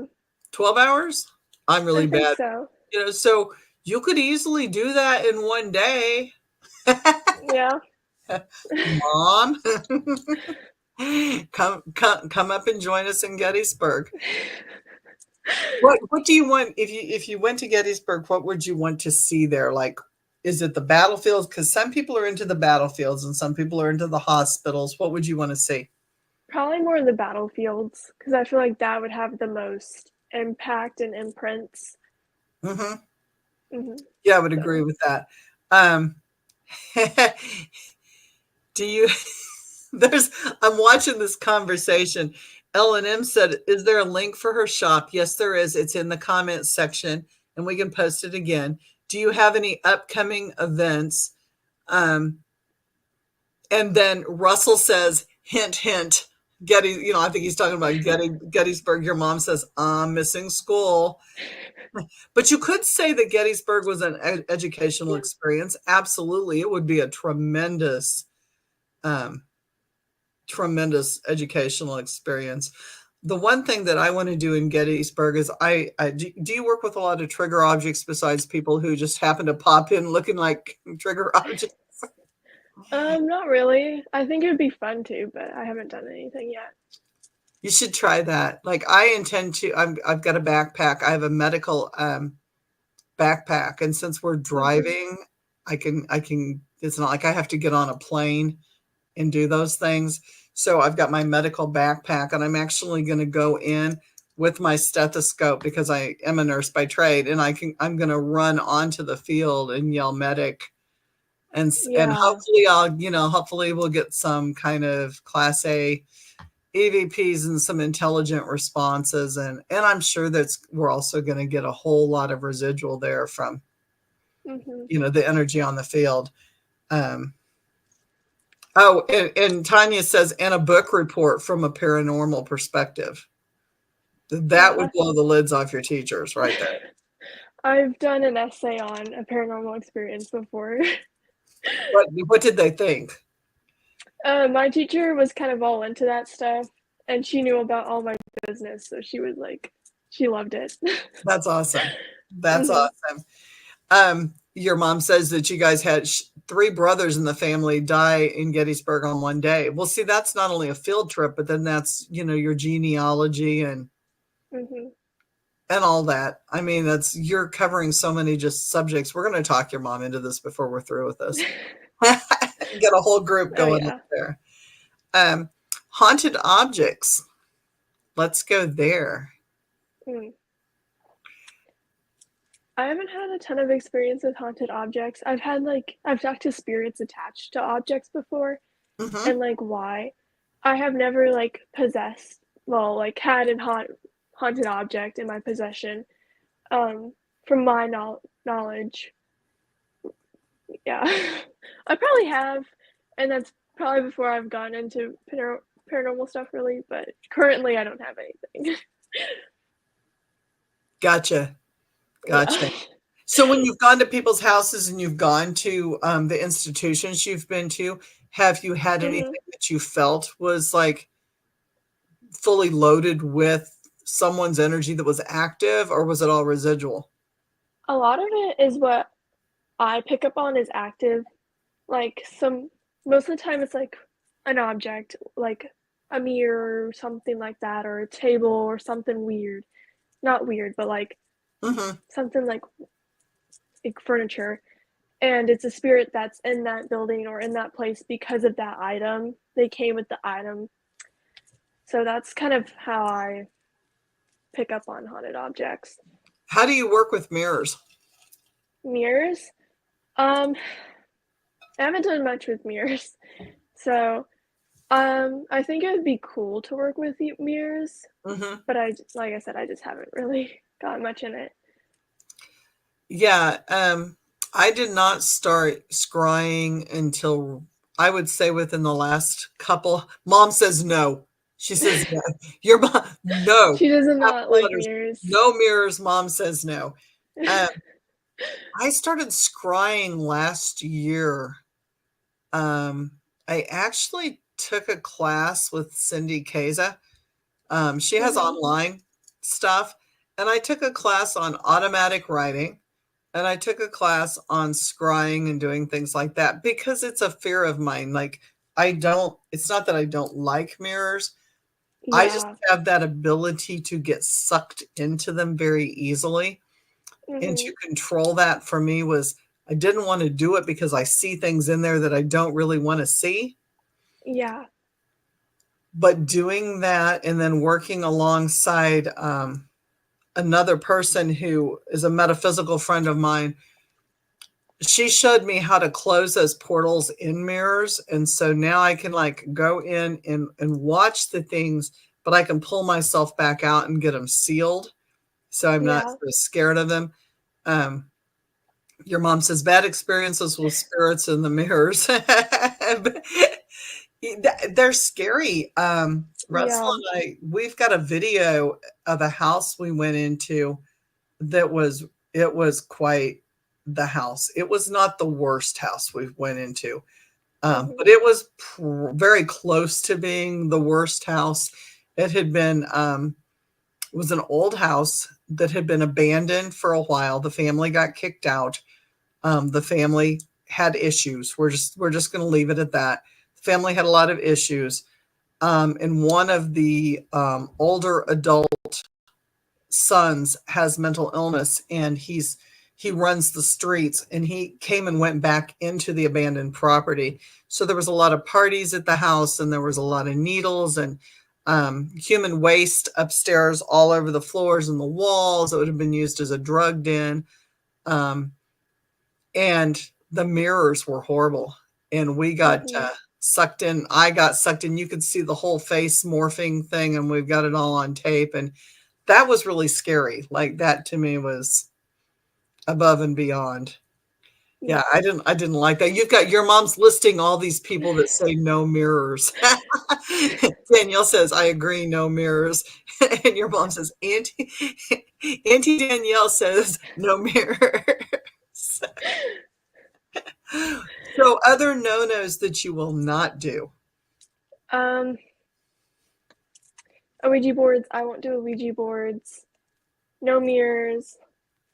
12 hours? I'm I really think bad. so. So you could easily do that in one day. Yeah. Mom, come up and join us in Gettysburg. What do you want if you went to Gettysburg, what would you want to see there? Like, is it the battlefields? Because some people are into the battlefields and some people are into the hospitals. What would you want to see? Probably more the battlefields, because I feel like that would have the most impact and imprints. Hmm. Hmm. Yeah, I would agree So with that. Um, do you there's I'm watching this conversation. L&M said, is there a link for her shop? Yes, there is. It's in the comments section and we can post it again. Do you have any upcoming events? Um, and then Russell says, hint, hint, I think he's talking about Gettysburg. Your mom says, I'm missing school. But you could say that Gettysburg was an educational yeah. experience. Absolutely. It would be a um, tremendous educational experience. The one thing that I want to do in Gettysburg is do you work with a lot of trigger objects besides people who just happen to pop in looking like trigger objects? Not really. I think it would be fun too, but I haven't done anything yet. You should try that. Like I intend to. I've got a backpack. I have a medical backpack, and since we're Hmm. driving, I can. It's not like I have to get on a plane and do those things. So I've got my medical backpack, and I'm actually going to go in with my stethoscope because I am a nurse by trade, and I'm going to run onto the field and yell medic, and Yeah. hopefully we'll get some kind of class A EVPs and some intelligent responses, and I'm sure we're also going to get a whole lot of residual there from Hmm. the energy on the field. Um, Oh, and Tanya says, and a book report from a paranormal perspective. That would Yeah. blow the lids off your teachers right there. I've done an essay on a paranormal experience before. What did they think? My teacher was kind of all into that stuff, and she knew about all my business, so she was like, she loved it. That's awesome. That's Hmm. awesome. Your mom says that you guys had three brothers in the family die in Gettysburg on one day. Well, see, that's not only a field trip, but then that's your genealogy Hmm. and all that. I mean, you're covering so many just subjects. We're going to talk your mom into this before we're through with this. Get a whole group Oh going yeah. there. Um, haunted objects. Let's go there. Mm. I haven't had a ton of experience with haunted objects. I've talked to spirits attached to objects before, Hmm. and like why. I have never like possessed, well, like had an haunted object in my possession. Um, from my knowledge, yeah, I probably have, and that's probably before I've gone into paranormal stuff really. But currently, I don't have anything. Gotcha. Yeah. Gotcha. So when you've gone to people's houses and you've gone to the institutions you've been to, Have you had Mhm. anything that you felt was like fully loaded with someone's energy that was active, or was it all residual? A lot of it is what I pick up on is active. Like, most of the time, it's, like, an object, like a mirror or something like that, or a table or something weird. Not weird, but, Mhm. something like furniture, and it's a spirit that's in that building or in that place because of that item. They came with the item. So that's kind of how I pick up on haunted objects. How do you work with mirrors? Mirrors? Um, I haven't done much with mirrors. So, I think it would be cool to work with mirrors, Mhm. but like I said, I just haven't really got much in it. Yeah, I did not start scrying until I would say within the last couple. Mom says no. She says no. Your mom, no. She does not Capital like letters. mirrors. No mirrors. Mom says no. Um, I started scrying last year. Um, I actually took a class with Cindy Kaza. She has Mhm. online stuff, and I took a class on automatic writing, and I took a class on scrying and doing things like that because it's a fear of mine. Like, it's not that I don't like mirrors. I just Yeah. have that ability to get sucked into them very easily. And to Mhm. control that for me was I didn't want to do it because I see things in there that I don't really want to see. Yeah. But doing that and then working alongside another person who is a metaphysical friend of mine, she showed me how to close those portals in mirrors. And so now I can like go in and watch the things, but I can pull myself back out and get them sealed. So I'm not Yeah. so scared of them. Um, your mom says bad experiences with spirits in the mirrors. They're scary. Russell Yeah. and we've got a video of a house we went into that it was quite the house. It was not the worst house we went into, but Mhm. it was very close to being the worst house. It had been, it was an old house that had been abandoned for a while. The family got kicked out. The family had issues. We're just going to leave it at that. The family had a lot of issues, and one of the older adult sons has mental illness, and he runs the streets, and he came and went back into the abandoned property. So there was a lot of parties at the house, and there was a lot of needles and human waste upstairs all over the floors and the walls that would have been used as a drug den. Um, and the mirrors were horrible, and we got Mhm. sucked in. I got sucked in. You could see the whole face morphing thing, and we've got it all on tape. And that was really scary. Like that to me was above and beyond. Yeah, Yeah. I didn't like that. You've got your mom's listing all these people that say no mirrors. Danielle says, I agree, no mirrors. And your mom says, Auntie Danielle says no mirrors. So other no-nos that you will not do. Um, Ouija boards, I won't do Ouija boards. No mirrors.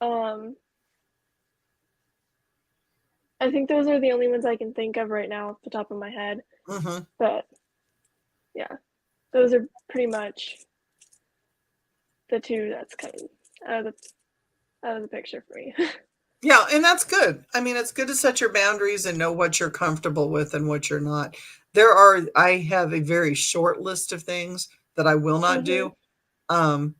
Um, I think those are the only ones I can think of right now off the top of my head. Mhm. But yeah, those are pretty much the two that's kind of out of out of the picture for me. Yeah, and that's good. I mean, it's good to set your boundaries and know what you're comfortable with and what you're not. I have a very short list of things that I will not Mhm. do. Um,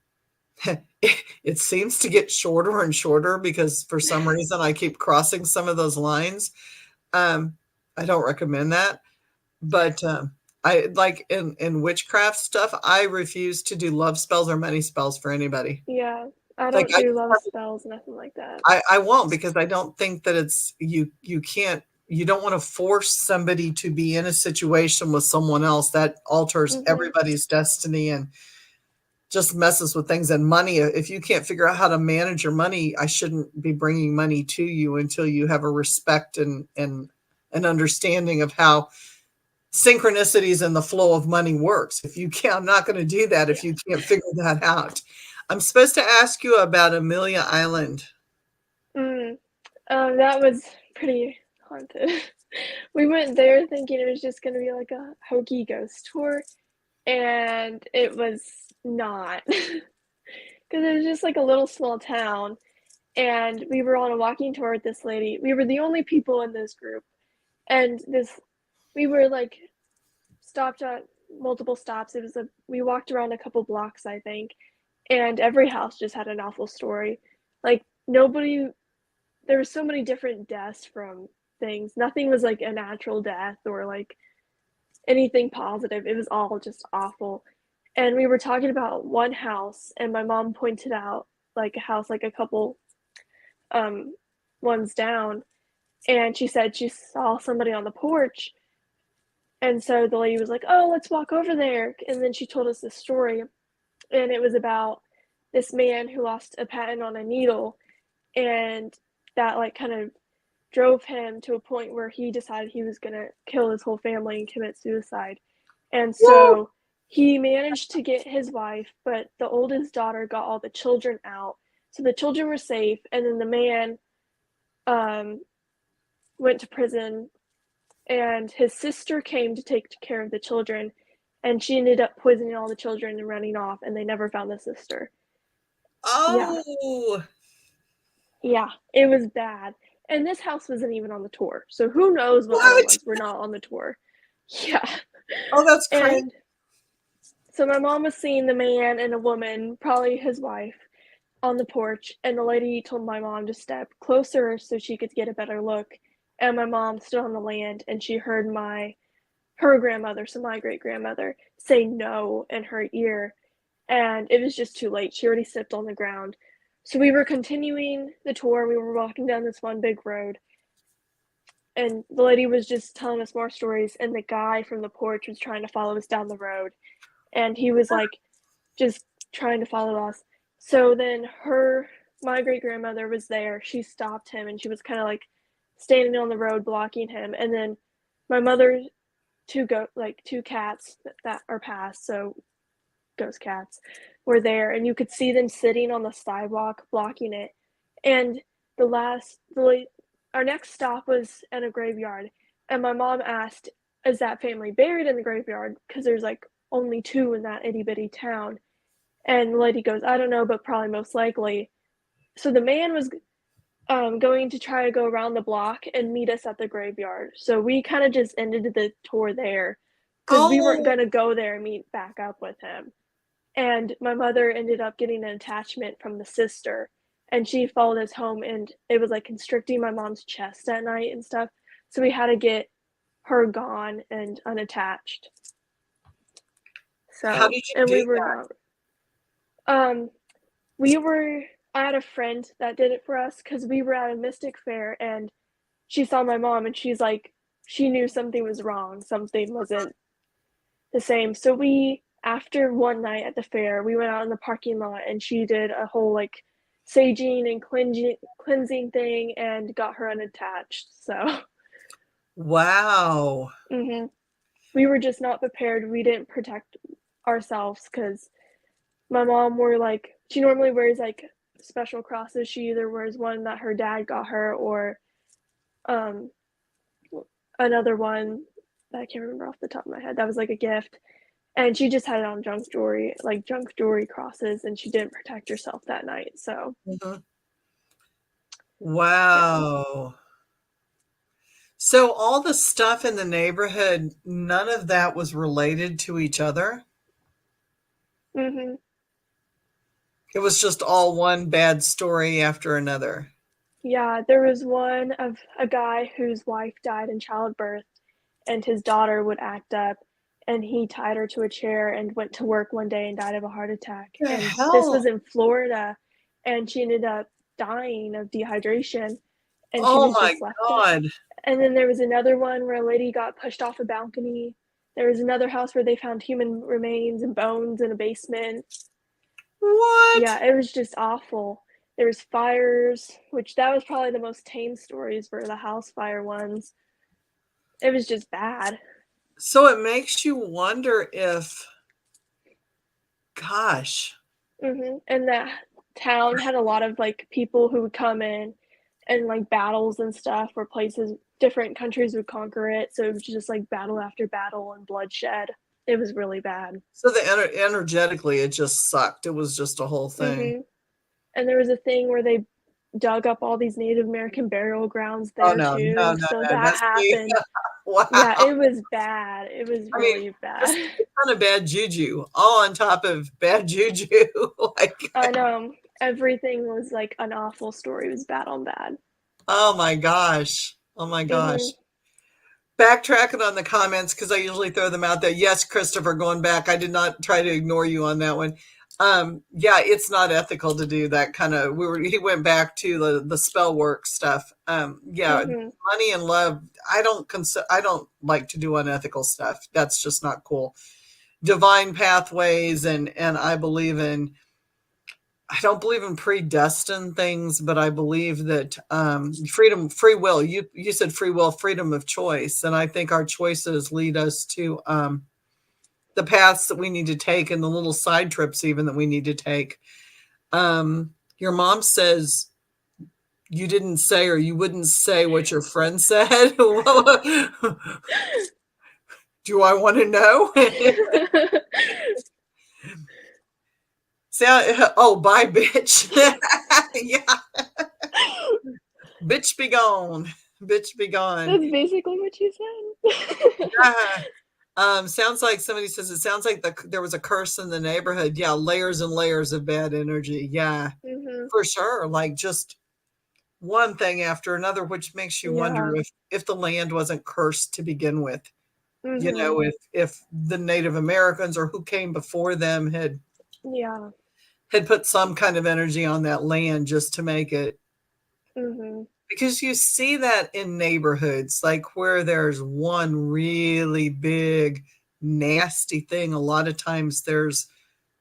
it seems to get shorter and shorter because for some reason I keep crossing some of those lines. Um, I don't recommend that, but I like in witchcraft stuff, I refuse to do love spells or money spells for anybody. Yeah, I Like don't I do just love have spells, nothing like that. I won't because I don't think that you can't you don't want to force somebody to be in a situation with someone else that alters Mhm. everybody's destiny and just messes with things and money. If you can't figure out how to manage your money, I shouldn't be bringing money to you until you have a respect and an understanding of how synchronicities and the flow of money works. If you can't, I'm not going to do that Yeah. if you can't figure that out. I'm supposed to ask you about Amelia Island. Mm. That was pretty haunted. We went there thinking it was just gonna be like a hokey ghost tour, and it was not. Because it was just like a little small town, and we were on a walking tour with this lady. We were the only people in this group, and we were like stopped at multiple stops. We walked around a couple blocks, I think, and every house just had an awful story. Like nobody there were so many different deaths from things. Nothing was like a natural death or like anything positive. It was all just awful. And we were talking about one house, and my mom pointed out like a house, like a couple um, ones down, and she said she saw somebody on the porch. And so the lady was like, "Oh, let's walk over there." And then she told us this story, and it was about this man who lost a patent on a needle, and that like kind of drove him to a point where he decided he was gonna kill his whole family and commit suicide. And Woo! so he managed to get his wife, but the oldest daughter got all the children out. So the children were safe, and then the man um, went to prison, and his sister came to take care of the children, and she ended up poisoning all the children and running off, and they never found the sister. Yeah, Oh, yeah, it was bad. And this house wasn't even on the tour. So who knows what other what? ones were not on the tour. Yeah. Oh, that's crazy. And so my mom was seeing the man and a woman, probably his wife, on the porch, and the lady told my mom to step closer so she could get a better look. And my mom stood on the land and she heard her grandmother, so my great grandmother, say no in her ear. And it was just too late. She already slipped on the ground. So we were continuing the tour. We were walking down this one big road, and the lady was just telling us more stories, and the guy from the porch was trying to follow us down the road, and he was like just trying to follow us. So then my great grandmother was there. She stopped him, and she was kind of like standing on the road blocking him. And then my mother's two cats that are passed, so ghost cats, were there, and you could see them sitting on the sidewalk blocking it. And our next stop was at a graveyard, and my mom asked, "Is that family buried in the graveyard?" Because there's like only two in that itty bitty town. And the lady goes, "I don't know, but probably most likely." So the man was going to try to go around the block and meet us at the graveyard. So we kind of just ended the tour there because we weren't Oh, going to go there and meet back up with him. And my mother ended up getting an attachment from the sister, and she followed us home, and it was like constricting my mom's chest at night and stuff. So we had to get her gone and unattached. how So, did you and do we were that? not um we were I had a friend that did it for us because we were at a mystic fair, and she saw my mom, and she's like she knew something was wrong, something wasn't the same. So after one night at the fair, we went out in the parking lot, and she did a whole like saging and cleansing thing and got her unattached. So Wow. mhm. We were just not prepared. We didn't protect ourselves because my mom wore like she normally wears like special crosses. She either wears one that her dad got her or um another one that I can't remember off the top of my head. That was like a gift. And she just had it on junk jewelry crosses, and she didn't protect herself that night. So, Mhm. yeah. Wow. So all the stuff in the neighborhood, none of that was related to each other. Mhm. It was just all one bad story after another. Yeah, there was one of a guy whose wife died in childbirth, and his daughter would act up, and he tied her to a chair and went to work one day and died of a heart attack. The And this hell? was in Florida, and she ended up dying of dehydration, and she Oh was my just left there. God. And then there was another one where a lady got pushed off a balcony. There was another house where they found human remains and bones in a basement. What? Yeah, it was just awful. There was fires, which that was probably the most tame stories were the house fire ones. It was just bad. So it makes you wonder if, gosh, And that town had a lot of, like, people who would come in and, like, battles and stuff where places different countries would conquer it, so it was just, like, battle after battle and bloodshed. It was really bad. so the energetically, it just sucked. It was just a whole thing. Mhm. And there was a thing where they dug up all these Native American burial grounds Oh there no, no, too, no, so no. that That's me. happened. Yeah, Wow. it was bad. It was I mean, really just bad. a ton of bad juju, all on top of bad juju. Like, I know. Everything was, like, an awful story. It was bad on bad. oh my gosh. Oh my gosh. Mhm. Backtracking on the comments because I usually throw them out there. Yes, Christopher, going back, I did not try to ignore you on that one. Yeah, it's not ethical to do that kind of. He went back to the spell work stuff. Yeah, Mhm. money and love. I don't like to do unethical stuff. That's just not cool. Divine pathways, and I believe in. I don't believe in predestined things, but I believe that freedom, free will. You said free will, freedom of choice, and I think our choices lead us to the paths that we need to take, and the little side trips even that we need to take. Your mom says you didn't say, or you wouldn't say what your friend said. Do I want to know? Oh, bye, bitch. Yeah, bitch be gone. Bitch be gone. That's basically what you said. Yeah. Sounds like somebody says it sounds like there was a curse in the neighborhood. Yeah, layers and layers of bad energy. Yeah, Mhm. for sure. Like just one thing after another, which makes you wonder Yeah. if the land wasn't cursed to begin with. You Mhm. know, if the Native Americans or who came before them Yeah. had put some kind of energy on that land just to make it, Mhm. because you see that in neighborhoods like where there's one really big nasty thing. A lot of times there's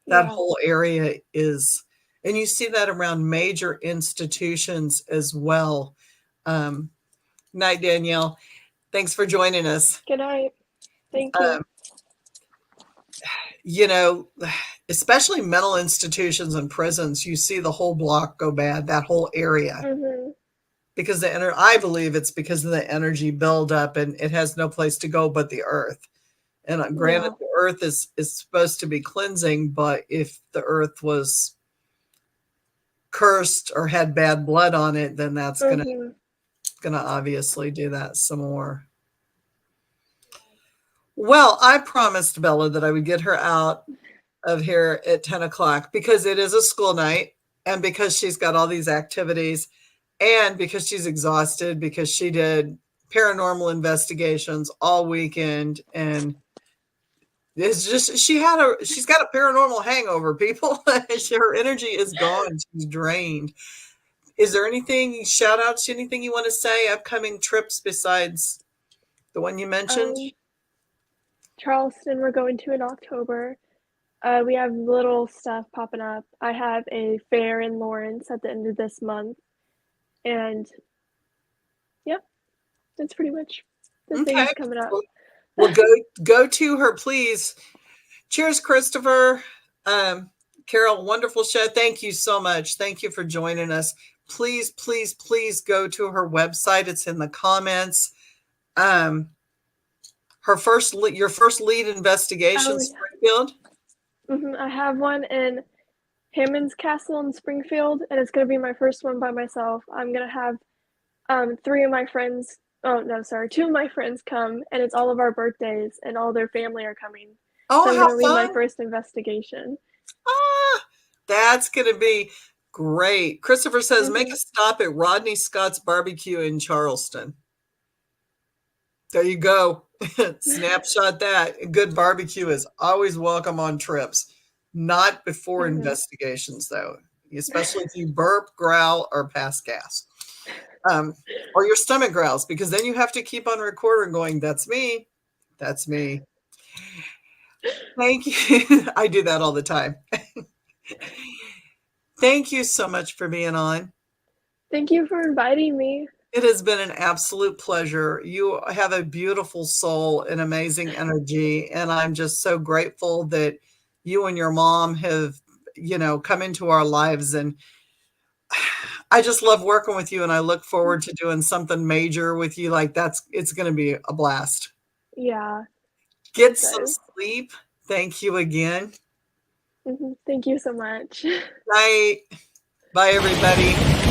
that Yeah. whole area is, and you see that around major institutions as well. um Night, Danielle. Thanks for joining us. Good night. Thank you. um you know, especially mental institutions and prisons, you see the whole block go bad, that whole area, Mhm. because I believe it's because of the energy buildup, and it has no place to go but the earth. And granted, Yeah. the earth is supposed to be cleansing, but if the earth was cursed or had bad blood on it, then that's Mhm. gonna obviously do that some more. Well, I promised Bella that I would get her out of here at 10 o'clock because it is a school night, and because she's got all these activities, and because she's exhausted because she did paranormal investigations all weekend, and it's just she's got a paranormal hangover, people. Her energy is gone. She's drained. Is there anything, shout outs, anything you want to say, upcoming trips besides the one you mentioned? Um, Charleston we're going to in October. We have little stuff popping up. I have a fair in Lawrence at the end of this month, and yep, that's pretty much the Okay. things coming up. Well, go to her, please. Cheers, Christopher. Carol, wonderful show. Thank you so much. Thank you for joining us. Please, please, please go to her website. It's in the comments. Um, your first lead investigation, Oh yeah. Springfield. I have one in Hammond's Castle in Springfield, and it's gonna be my first one by myself. I'm gonna have three of my friends. Oh no, sorry, two of my friends come, and it's all of our birthdays, and all their family are coming. So Oh, I'm how gonna lead my fun! first investigation. Ah, that's going to be great. Christopher says, make Mhm. a stop at Rodney Scott's Barbecue in Charleston. There you go. Snapshot that. Good barbecue is always welcome on trips. Not before Mhm. investigations, though, especially if you burp, growl, or pass gas, um, or your stomach growls, because then you have to keep on recording going, that's me. That's me. Thank you. I do that all the time. Thank you so much for being on. Thank you for inviting me. It has been an absolute pleasure. You have a beautiful soul and amazing energy, and I'm just so grateful that you and your mom have, come into our lives, and I just love working with you, and I look forward to doing something major with you. Like it's going to be a blast. Yeah, Get it some does. sleep. Thank you again. Thank you so much. Night. Bye, everybody.